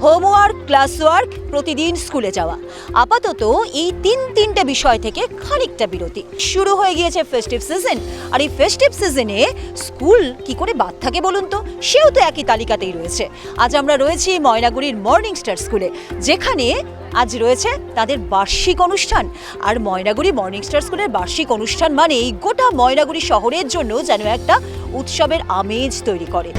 Homework, class work, প্রতিদিন স্কুলে যাওয়া। আপাতত এই তিনটে বিষয় থেকে খানিকটা বিরতি। শুরু হয়ে গিয়েছে ফেস্টিভ সিজন, আর এই ফেস্টিভ সিজনে স্কুল কি করে বাদ থাকে বলুন তো? সেও তো একই তালিকাতেই রয়েছে। আজ আমরা রয়েছি ময়নাগুড়ির মর্নিং স্টার স্কুলে, যেখানে আজ রয়েছে তাদের বার্ষিক অনুষ্ঠান। আর ময়নাগুড়ি মর্নিং স্টার স্কুলের বার্ষিক অনুষ্ঠান মানে এই গোটা ময়নাগুড়ি শহরের জন্য যেন একটা উৎসবের আমেজ তৈরি করে।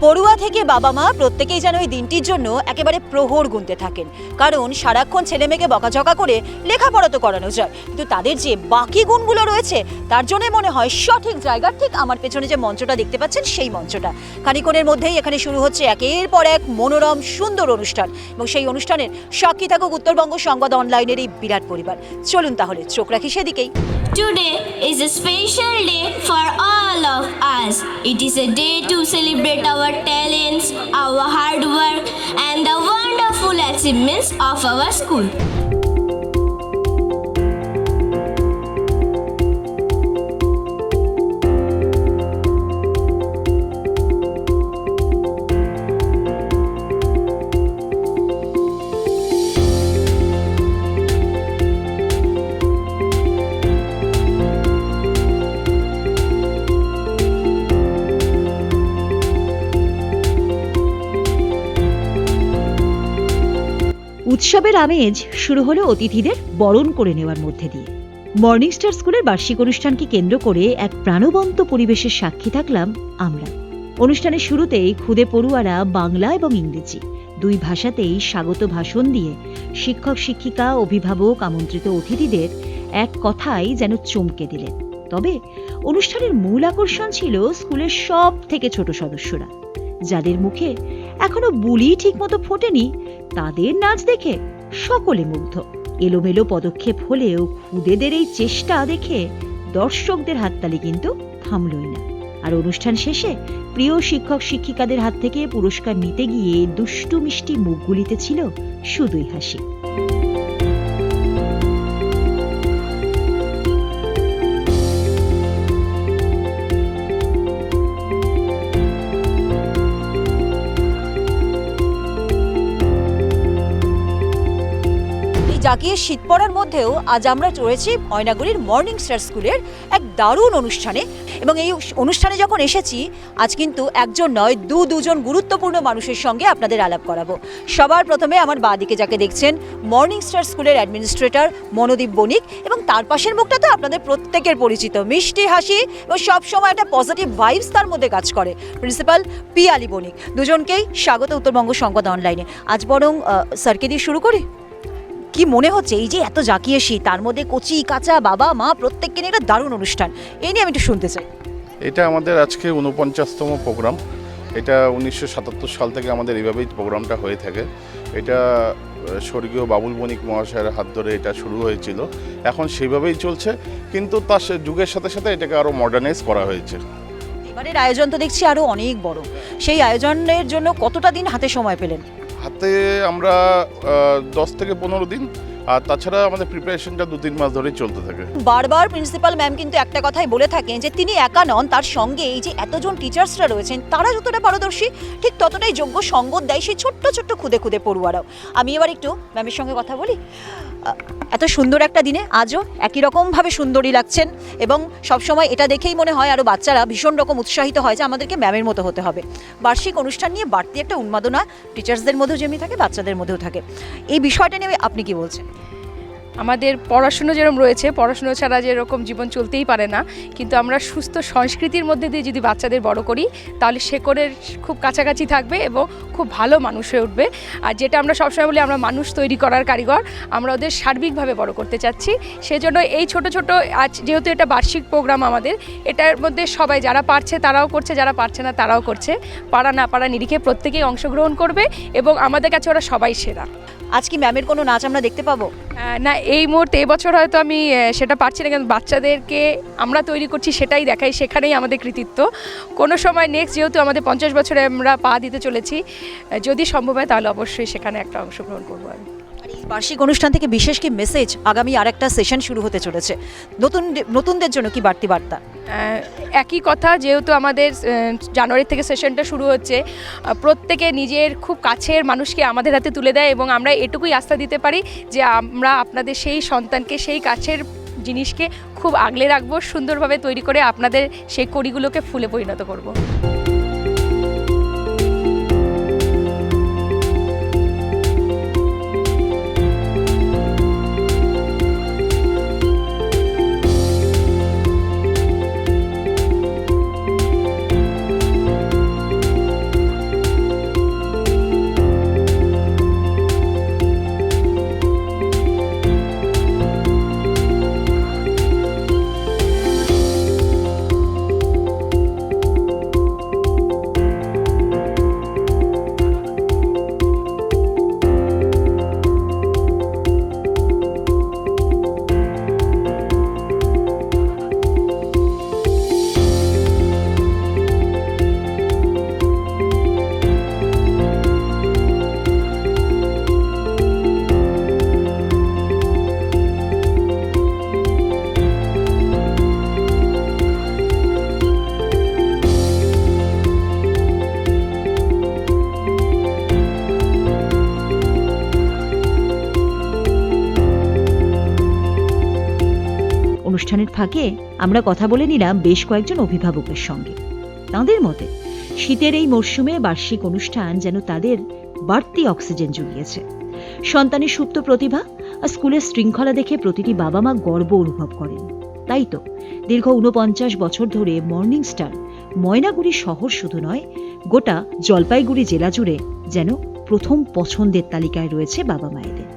পড়ুয়া থেকে বাবা মা প্রত্যেকেই যেন এই দিনটির জন্য একেবারে প্রহর গুনতে থাকেন, কারণ সারাক্ষণ ছেলে মেয়েকে বকাঝকা করে লেখাপড়া তো করানো যায়, কিন্তু তাদের যে বাকি গুণগুলো রয়েছে তার জন্য মনে হয় সঠিক জায়গার ঠিক আমার পেছনে যে মঞ্চটা দেখতে পাচ্ছেন সেই মঞ্চটা। খানিকক্ষণের মধ্যেই এখানে শুরু হচ্ছে একের পর এক মনোরম সুন্দর অনুষ্ঠান, এবং সেই অনুষ্ঠানের সাক্ষী থাকুক উত্তরবঙ্গ সংবাদ অনলাইনের এই বিরাট পরিবার। চলুন তাহলে চোখ রাখি সেদিকেই। Today is a special day for all of us. It is a day to celebrate our talents, our hard work, and the wonderful achievements of our school. উৎসবের আমেজ শুরু হলো অতিথিদের বরণ করে নেওয়ার মধ্যে দিয়ে। মর্নিং স্টার স্কুলের বার্ষিক অনুষ্ঠানকে কেন্দ্র করে এক প্রাণবন্ত পরিবেশের সাক্ষী থাকলাম আমরা। অনুষ্ঠানের শুরুতেই খুদে পড়ুয়ারা বাংলা এবং ইংরেজি দুই ভাষাতেই স্বাগত ভাষণ দিয়ে শিক্ষক শিক্ষিকা অভিভাবক আমন্ত্রিত অতিথিদের এক কথাই যেন চমকে দিলেন। তবে অনুষ্ঠানের মূল আকর্ষণ ছিল স্কুলের সব থেকে ছোট সদস্যরা, যাদের মুখে এখনো বুলি ঠিকমতো ফোটেনি। তাদের নাচ দেখে সকলে মুগ্ধ। এলোমেলো পদক্ষেপ হলেও খুদেদের এই চেষ্টা দেখে দর্শকদের হাততালি কিন্তু থামলই না। আর অনুষ্ঠান শেষে প্রিয় শিক্ষক শিক্ষিকাদের হাত থেকে পুরস্কার নিতে গিয়ে দুষ্টু মিষ্টি মুখগুলিতে ছিল শুধুই হাসি। জাকিয়ে শীত পড়ার মধ্যেও আজ আমরা রয়েছি ময়নাগুড়ির মর্নিং স্টার স্কুলের এক দারুণ অনুষ্ঠানে, এবং এই অনুষ্ঠানে যখন এসেছি আজ কিন্তু একজন নয় দুজন গুরুত্বপূর্ণ মানুষের সঙ্গে আপনাদের আলাপ করাবো। সবার প্রথমে আমার বাঁদিকে যাকে দেখছেন মর্নিং স্টার স্কুলের অ্যাডমিনিস্ট্রেটর মনোদীপ বণিক, এবং তার পাশের মুখটা তো আপনাদের প্রত্যেকের পরিচিত, মিষ্টি হাসি এবং সবসময় একটা পজিটিভ ভাইবস তার মধ্যে কাজ করে, প্রিন্সিপাল পিয়ালি বণিক। দুজনকেই স্বাগত উত্তরবঙ্গ সংবাদ অনলাইনে। আজ বরং স্যারকে দিয়ে শুরু করি। কি মনে হচ্ছে এই যে এত জাকিয়ে শীত, তার মধ্যে কচি কাঁচা বাবা মা প্রত্যেককে নিয়ে একটা দারুণ অনুষ্ঠান, এই নিয়ে আমি একটু শুনতে চাই। এটা আমাদের আজকে 49তম প্রোগ্রাম। এটা 1977 সাল থেকে আমাদের এইভাবেই প্রোগ্রামটা হয়ে থাকে। এটা স্বর্গীয় বাবুল বণিক মহাশয়ের হাত ধরে এটা শুরু হয়েছিল, এখন সেইভাবেই চলছে, কিন্তু তার যুগের সাথে সাথে এটাকে আরও মডার্নাইজ করা হয়েছে। এবারের আয়োজন তো দেখছি আরও অনেক বড়, সেই আয়োজনের জন্য কতটা দিন হাতে সময় পেলেন? হাতে আমরা 10 থেকে 15 দিন, আর তাছাড়া আমাদের প্রিপারেশনটা 2-3 মাস ধরেই চলতে থাকে। বারবার প্রিন্সিপাল ম্যাম কিন্তু একটা কথাই বলে থাকেন যে তিনি একা নন, তার সঙ্গে এই যে এতজন টিচার্সরা রয়েছেন তারা যতটা পারদর্শী ঠিক ততটাই যোগ্য সঙ্গত দেয় সেই ছোট্ট ছোট্ট খুদে পড়ুয়ারাও। আমি এবার একটু ম্যামের সঙ্গে কথা বলি। এত সুন্দর একটা দিনে আজও একই রকমভাবে সুন্দরী লাগছেন, এবং সবসময় এটা দেখেই মনে হয় আরও বাচ্চারা ভীষণ রকম উৎসাহিত হয় যে আমাদেরকে ম্যামের মতো হতে হবে। বার্ষিক অনুষ্ঠান নিয়ে বাড়তি একটা উন্মাদনা টিচার্সদের মধ্যেও যেমনি থাকে বাচ্চাদের মধ্যেও থাকে, এই বিষয়টা নিয়ে আপনি কি বলছেন? আমাদের পড়াশুনো যেরকম রয়েছে, পড়াশুনো ছাড়া যেরকম জীবন চলতেই পারে না, কিন্তু আমরা সুস্থ সংস্কৃতির মধ্যে দিয়ে যদি বাচ্চাদের বড় করি তাহলে শেকড়ের খুব কাছাকাছি থাকবে এবং খুব ভালো মানুষ হয়ে উঠবে। আর যেটা আমরা সবসময় বলি আমরা মানুষ তৈরি করার কারিগর, আমরা ওদের সার্বিকভাবে বড় করতে চাচ্ছি। সেজন্য এই ছোট ছোট আজ যেহেতু এটা বার্ষিক প্রোগ্রাম আমাদের, এটার মধ্যে সবাই যারা পারছে তারাও করছে, যারা পারছে না তারাও করছে, পারা না পারা নিরিখে প্রত্যেকেই অংশগ্রহণ করবে এবং আমাদের কাছে ওরা সবাই সেরা। আজ কি ম্যামের কোনো নাচ আমরা দেখতে পাবো? না, এই মুহূর্তে এবছর হয়তো আমি সেটা পারছি না, কিন্তু বাচ্চাদেরকে আমরা তৈরি করছি সেটাই দেখাই, সেখানেই আমাদের কৃতিত্ব। কোনো সময় নেক্সট যেহেতু আমাদের 50 বছরে আমরা পা দিতে চলেছি, যদি সম্ভব হয় তাহলে অবশ্যই সেখানে একটা অংশগ্রহণ করবো আমি। বার্ষিক অনুষ্ঠান থেকে বিশেষ কি মেসেজ? আগামী আরেকটা সেশন শুরু হতে চলেছে, নতুনদের জন্য কি বার্তা? একই কথা, যেহেতু আমাদের জানুয়ারি থেকে সেশনটা শুরু হচ্ছে, প্রত্যেকে নিজের খুব কাছের মানুষকে আমাদের হাতে তুলে দেয় এবং আমরা এটুকুই আস্থা দিতে পারি যে আমরা আপনাদের সেই সন্তানকে, সেই কাছের জিনিসকে খুব আগলে রাখবো, সুন্দরভাবে তৈরি করে আপনাদের সেই কড়িগুলোকে ফুলে পরিণত করব। অনুষ্ঠানের ফাঁকে আমরা কথা বলে নিলাম বেশ কয়েকজন অভিভাবকের সঙ্গে। তাঁদের মতে শীতের এই মরশুমে বার্ষিক অনুষ্ঠান যেন তাদের বাড়তি অক্সিজেন জুগিয়েছে। সন্তানের সুপ্ত প্রতিভা আর স্কুলের শৃঙ্খলা দেখে প্রতিটি বাবা মা গর্ব অনুভব করেন। তাই তো দীর্ঘ 49 বছর ধরে মর্নিং স্টার ময়নাগুড়ি শহর শুধু নয়, গোটা জলপাইগুড়ি জেলা জুড়ে যেন প্রথম পছন্দের তালিকায় রয়েছে বাবা মায়েদের।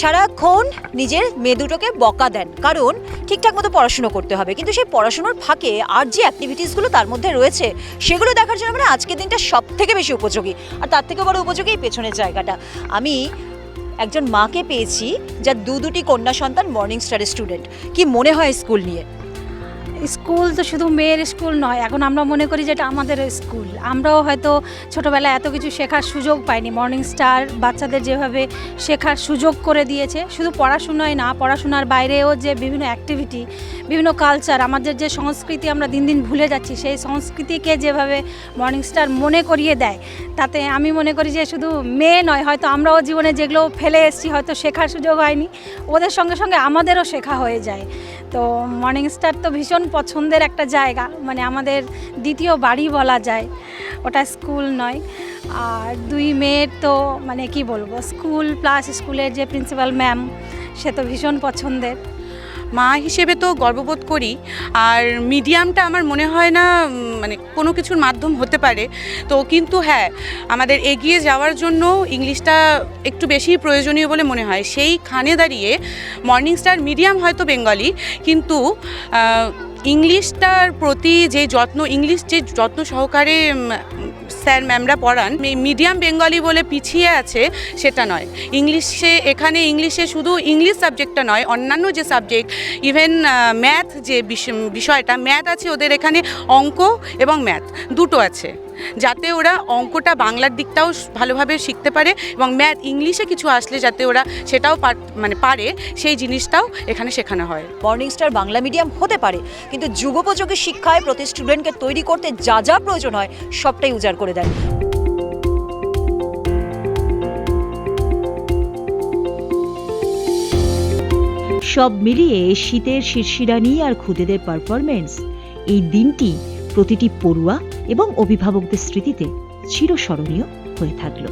সারাক্ষণ নিজের মেয়ে দুটোকে বকা দেন, কারণ ঠিকঠাক মতো পড়াশুনো করতে হবে, কিন্তু সেই পড়াশুনোর ফাঁকে আর যে অ্যাক্টিভিটিসগুলো তার মধ্যে রয়েছে সেগুলো দেখার জন্য মানে আজকের দিনটা সব থেকে বেশি উপযোগী। আর তার থেকে বড় উপযোগী এই পেছনের জায়গাটা। আমি একজন মাকে পেয়েছি যার দুটি কন্যা সন্তান মর্নিং স্টারের স্টুডেন্ট। কি মনে হয় স্কুল নিয়ে? স্কুল তো শুধু মেয়ের স্কুল নয়, এখন আমরা মনে করি যে এটা আমাদের স্কুল। আমরাও হয়তো ছোটোবেলায় এত কিছু শেখার সুযোগ পাইনি। মর্নিং স্টার বাচ্চাদের যেভাবে শেখার সুযোগ করে দিয়েছে, শুধু পড়াশোনায় না, পড়াশোনার বাইরেও যে বিভিন্ন অ্যাক্টিভিটি, বিভিন্ন কালচার, আমাদের যে সংস্কৃতি আমরা দিন দিন ভুলে যাচ্ছি, সেই সংস্কৃতিকে যেভাবে মর্নিং স্টার মনে করিয়ে দেয়, তাতে আমি মনে করি যে শুধু মেয়ে নয়, হয়তো আমরাও জীবনে যেগুলো ফেলে এসেছি, হয়তো শেখার সুযোগ হয়নি, ওদের সঙ্গে সঙ্গে আমাদেরও শেখা হয়ে যায়। তো মর্নিং স্টার তো ভীষণ পছন্দের একটা জায়গা, মানে আমাদের দ্বিতীয় বাড়ি বলা যায়, ওটা স্কুল নয়। আর দুই মেয়ের তো মানে কি বলবো, স্কুল প্লাস স্কুলের যে প্রিন্সিপাল ম্যাম, সে তো ভীষণ পছন্দের। মা হিসেবে তো গর্ববোধ করি। আর মিডিয়ামটা আমার মনে হয় না মানে কোনো কিছুর মাধ্যম হতে পারে, তো কিন্তু হ্যাঁ, আমাদের এগিয়ে যাওয়ার জন্য ইংলিশটা একটু বেশি প্রয়োজনীয় বলে মনে হয়। সেইখানে দাঁড়িয়ে মর্নিং স্টার মিডিয়াম হয়তো বেঙ্গলি, কিন্তু ইংলিশটার প্রতি যে যত্ন, ইংলিশ যে যত্ন সহকারে স্যার ম্যামরা পড়ান, মিডিয়াম বেঙ্গলি বলে পিছিয়ে আছে সেটা নয়। এখানে ইংলিশে শুধু ইংলিশ সাবজেক্টটা নয়, অন্যান্য যে সাবজেক্ট, ইভেন ম্যাথ যে বিষয়টা, ম্যাথ আছে ওদের এখানে, অঙ্ক এবং ম্যাথ দুটো আছে, যাতে ওরা অঙ্কটা বাংলার দিকটাও ভালোভাবে শিখতে পারে এবং ম্যাথ ইংলিশে কিছু আসলে যাতে ওরা সেটাও পারে, সেই জিনিসটাও এখানে শেখানো হয়। মর্নিং স্টার বাংলা মিডিয়াম হতে পারে, কিন্তু যুগোপযোগী শিক্ষায় প্রতি স্টুডেন্টকে তৈরি করতে যা যা প্রয়োজন হয় সবটাই উজাড় করে দেয়। সব মিলিয়ে শীতের শিরশিরানি আর খুদেদের পারফরমেন্স, এই দিনটি প্রতিটি পড়ুয়া এবং অভিভাবকদের স্মৃতিতে চিরস্মরণীয় হয়ে থাকলো।